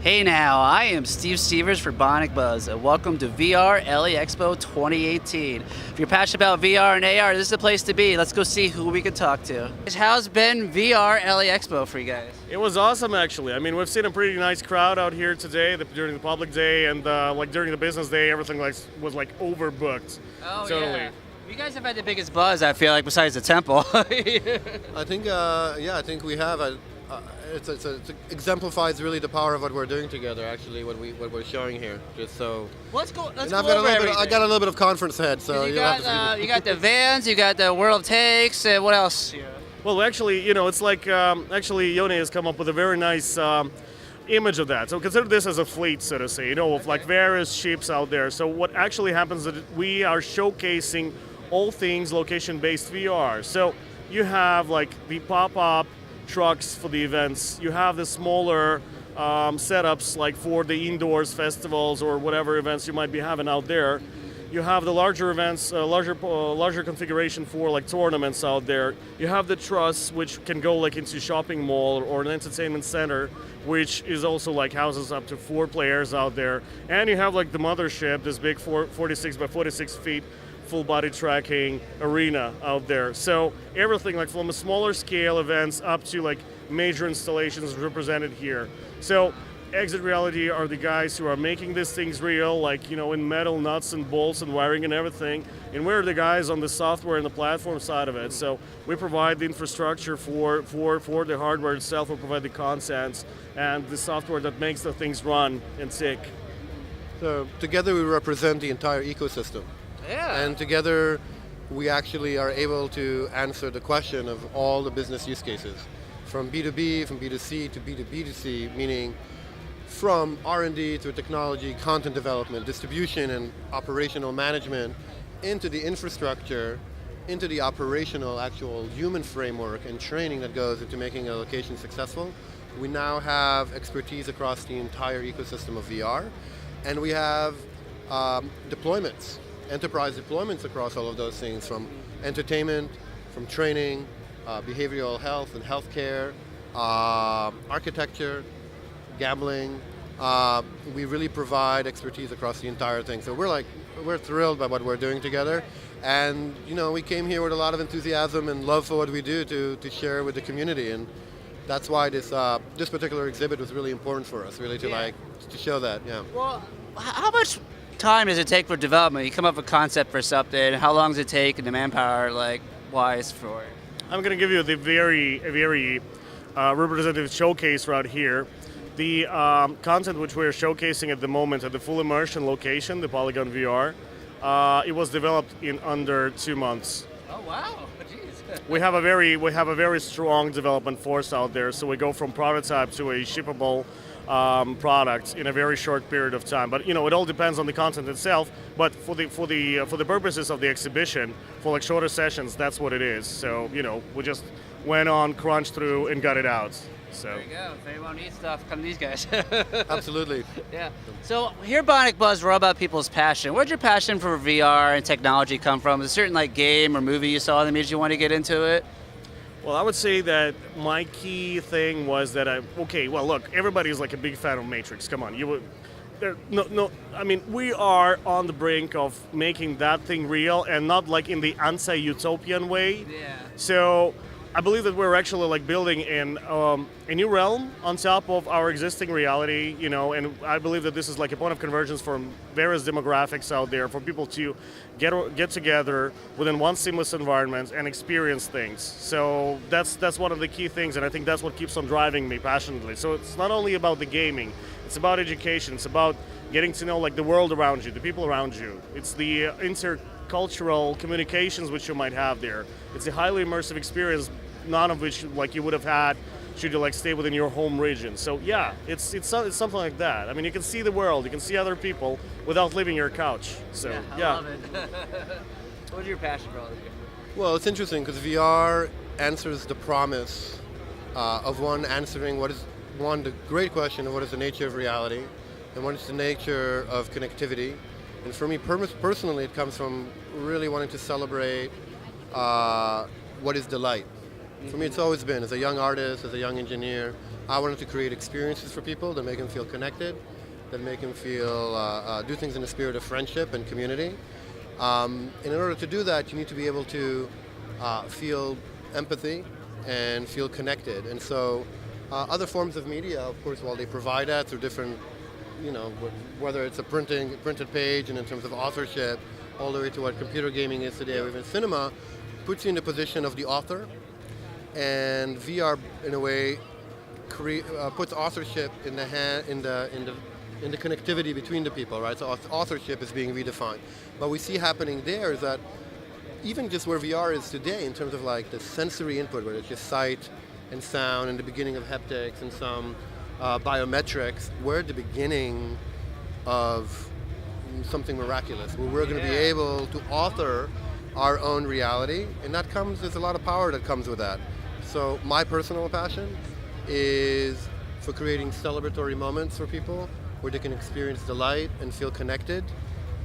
Hey now, I am Steve Stevers for Bionic Buzz, and welcome to VRLA Expo 2018. If you're passionate about VR and AR, this is the place to be. Let's go see who we can talk to. How's been VRLA Expo for you guys? It was awesome, actually. I mean, we've seen a pretty nice crowd out here today during the public day, and like during the business day, everything was overbooked. Oh, totally. yeah. You guys have had the biggest buzz, I feel like, besides the temple. I think, I think we have. It exemplifies really the power of what we're doing together. Actually, what we're showing here. Just so. Let's go over I got a little bit of conference head, so you got the vans, you got the World of Takes, what else? Yeah. Well, actually, it's like actually Yoni has come up with a very nice image of that. So consider this as a fleet, so to say, of like various ships out there. So what actually happens is that we are showcasing all things location-based VR. So you have like the pop-up trucks for the events. You have the smaller setups like for the indoors festivals or whatever events you might be having out there. You have the larger events, larger configuration for like tournaments out there. You have the truss, which can go like into shopping mall or an entertainment center, which is also like houses up to 4 players out there. And you have like the mothership, this big 46 by 46 feet full body tracking arena out there. So everything like from a smaller scale events up to like major installations represented here. So Exit Reality are the guys who are making these things real, like, in metal nuts and bolts and wiring and everything. And we're the guys on the software and the platform side of it. So we provide the infrastructure for the hardware itself. We provide the content and the software that makes the things run and tick. So together we represent the entire ecosystem. Yeah. And together we actually are able to answer the question of all the business use cases. From B2B, from B2C to B2B2C, meaning from R&D to technology, content development, distribution and operational management, into the infrastructure, into the operational actual human framework and training that goes into making a location successful. We now have expertise across the entire ecosystem of VR, and we have deployments, enterprise deployments across all of those things, from entertainment, from training, behavioral health and healthcare, architecture, gambling. We really provide expertise across the entire thing. So we're thrilled by what we're doing together. And we came here with a lot of enthusiasm and love for what we do to share with the community. And that's why this particular exhibit was really important for us, really to show that. Yeah. Well, how much time does it take for development? You come up with a concept for something. How long does it take and the manpower wise for it? I'm going to give you the very representative showcase right here. The content which we're showcasing at the moment at the full immersion location, the Polygon VR, it was developed in under 2 months. Oh wow! Jeez. We have a very strong development force out there. So we go from prototype to a shippable product in a very short period of time. But it all depends on the content itself. But for the purposes of the exhibition, for like shorter sessions, that's what it is. So we just went on, crunched through, and got it out. So there you go. If anyone needs stuff, come to these guys. Absolutely. Yeah. So here at Bionic Buzz, we're all about people's passion. Where'd your passion for VR and technology come from? Is there a certain game or movie you saw that made you want to get into it? Well, I would say that my key thing was that look, everybody's like a big fan of Matrix. Come on, we are on the brink of making that thing real, and not like in the anti-utopian way. Yeah. So I believe that we're actually building in a new realm on top of our existing reality, and I believe that this is like a point of convergence for various demographics out there, for people to get together within one seamless environment and experience things. So that's one of the key things, and I think that's what keeps on driving me passionately. So it's not only about the gaming, it's about education, it's about getting to know the world around you, the people around you. It's the intercultural communications which you might have there. It's a highly immersive experience, none of which you would have had should you stay within your home region. So yeah, it's something like that. I mean, you can see the world, you can see other people without leaving your couch. So I love it. What's your passion for all this? Well, it's interesting because VR answers the promise of answering the great question of what is the nature of reality and what is the nature of connectivity. And for me personally, it comes from really wanting to celebrate what is delight. For me, it's always been, as a young artist, as a young engineer, I wanted to create experiences for people that make them feel connected, that make them feel, do things in the spirit of friendship and community. And in order to do that, you need to be able to feel empathy and feel connected. And so other forms of media, of course, while they provide that through different, whether it's a printed page and in terms of authorship, all the way to what computer gaming is today, or even cinema, puts you in the position of the author. And VR, in a way, puts authorship in the connectivity between the people, right? So authorship is being redefined. What we see happening there is that even just where VR is today, in terms of like the sensory input, where it's just sight and sound and the beginning of haptics and some biometrics, we're at the beginning of something miraculous, where we're going to be able to author our own reality, and there's a lot of power that comes with that. So my personal passion is for creating celebratory moments for people where they can experience delight and feel connected,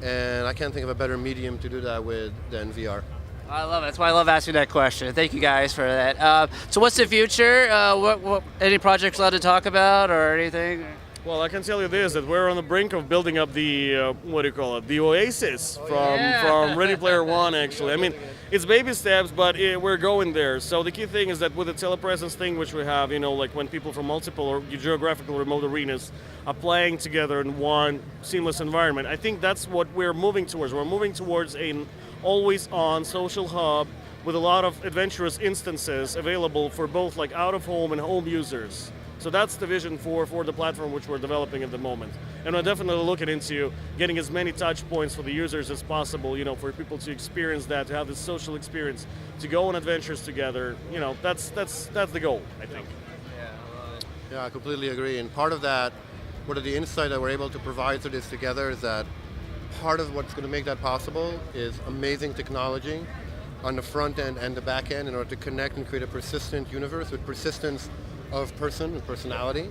and I can't think of a better medium to do that with than VR. I love it. That's why I love asking that question. Thank you guys for that. So what's the future? What any projects allowed to talk about or anything? Well, I can tell you this, that we're on the brink of building up the, the Oasis from Ready Player One, actually. I mean, it's baby steps, but we're going there. So the key thing is that with the telepresence thing, which we have, like when people from multiple or geographical remote arenas are playing together in one seamless environment, I think that's what we're moving towards. We're moving towards an always-on social hub with a lot of adventurous instances available for both like out-of-home and home users. So that's the vision for the platform which we're developing at the moment. And we're definitely looking into getting as many touch points for the users as possible, for people to experience that, to have this social experience, to go on adventures together. That's the goal, I think. Yeah, I love it. Yeah, I completely agree. And part of that, one of the insight that we're able to provide to this together is that part of what's going to make that possible is amazing technology on the front end and the back end in order to connect and create a persistent universe with persistence of person and personality.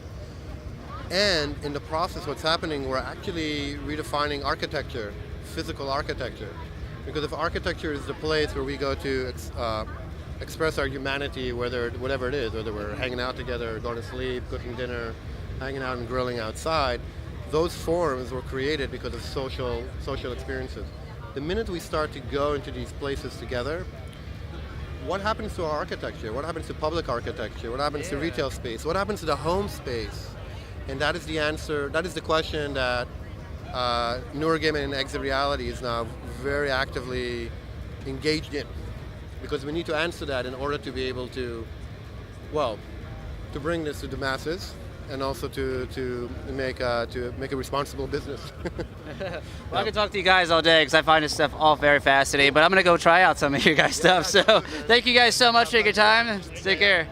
And in the process, what's happening, we're actually redefining architecture, physical architecture. Because if architecture is the place where we go to express our humanity, whatever it is, whether we're hanging out together, going to sleep, cooking dinner, hanging out and grilling outside, those forms were created because of social experiences. The minute we start to go into these places together, what happens to our architecture? What happens to public architecture? What happens to retail space? What happens to the home space? And that is the answer, that is the question that Neurogaming Exit Reality is now very actively engaged in. Because we need to answer that in order to be able to, to bring this to the masses and also to make a responsible business. Well, I could talk to you guys all day because I find this stuff all very fascinating, but I'm going to go try out some of your guys' stuff. So thank you guys so much for your time. Take care.